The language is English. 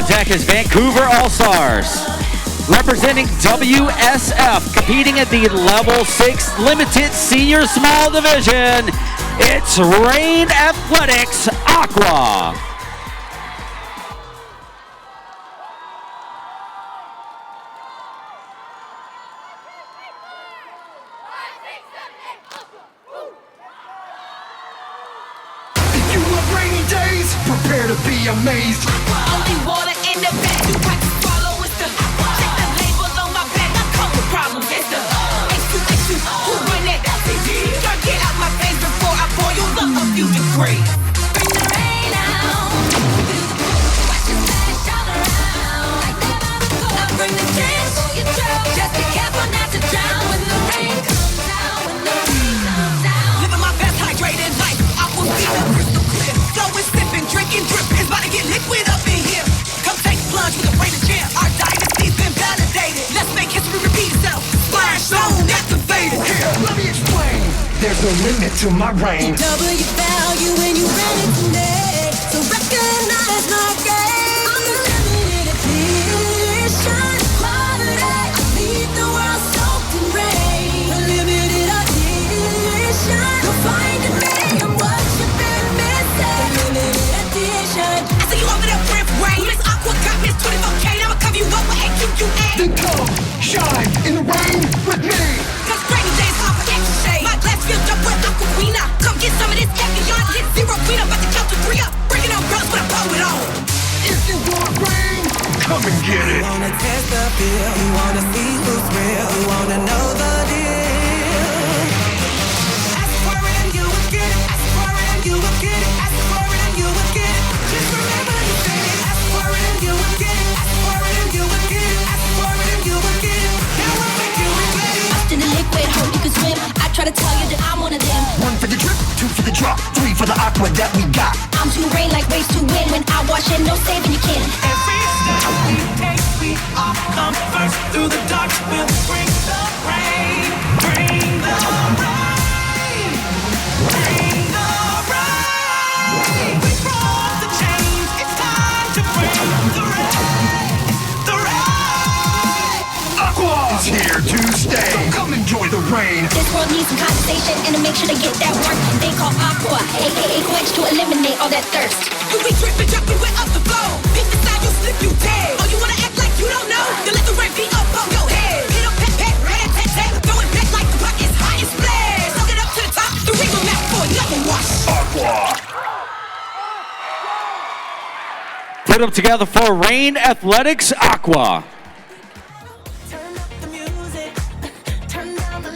On deck is Vancouver All-Stars. Representing WSF, competing at the Level 6 Limited Senior Small Division, it's Rain Athletics Aqua. If you love rainy days, prepare to be amazed. Only water in the bag, you have to swallow with the check the label on my back, I come with problems, it's the H2H2, who run that? Girl, get out my face before I pour you up a few degrees. Bring the rain out, watch it splash all around, like never before. I bring the change for your throat, just be careful not to drown when the rain comes down, when the rain comes down. Living my best hydrated life, aqua fever, crystal clear, flowing, sipping, drinking, drip, it's about to get liquid up in here. Come take a plunge with a Rain Cheer, our dynasty's been validated. Let's make history repeat itself, splash zone activated. Here, let me explain. There's no limit to my reign. Double your value when you run it today. So recognize my game. I'm the limited edition. Quality, I leave the world soaked in rain. A limited edition. You'll find it me. I'm what you've been missing. A limited edition. I see you over there, Brent Rain. Miss Aqua got Miss 24K. I'ma cover you up with AQQA. Then come, shine in the rain with me. Cause rainy days are for extra shade. My glass filled up with aquafina. Come get some of this Evian. Hit zero feet up, about to count to 3 up. Breaking up girls, but I pour it on. If you want rain, come and get it. We wanna test the feel, we wanna see who's real, we wanna know the deal. Ask for it and you will get it, ask for it and you will get it, ask for it and you will get it. Just remember to say it, ask for it and you will get it, ask for it and you will get it, ask for it and you will get it. Now we'll make you regret it. Lost in the liquid, hope you can swim. I try to tell you that I'm one of them. 1 for the drip, 2 for the drop, 3 for the aqua that we got. I'm too rain like waves to win. When I wash in, no saving you can. Every step we take, we all come first through the dark. We'll bring the rain, bring the rain, bring the rain. We brought the change, it's time to bring the rain, the rain. Aqua is here to stay. So come enjoy the rain. This world needs some condensation and to make sure they get that work. They call aqua, aka quench, to eliminate all that thirst. You be dripping, dropping wet up the flow. Pick the side, you slip, you dead. Oh, you wanna act like you don't know? Then let the rain beat up on your head. Hit up, pat, pat, rat, tat, tat. Throw it back like the pot is hot and splash. Soak it up to the top, the ring will mouth for another wash. Aqua. Put them together for Rain Athletics Aqua.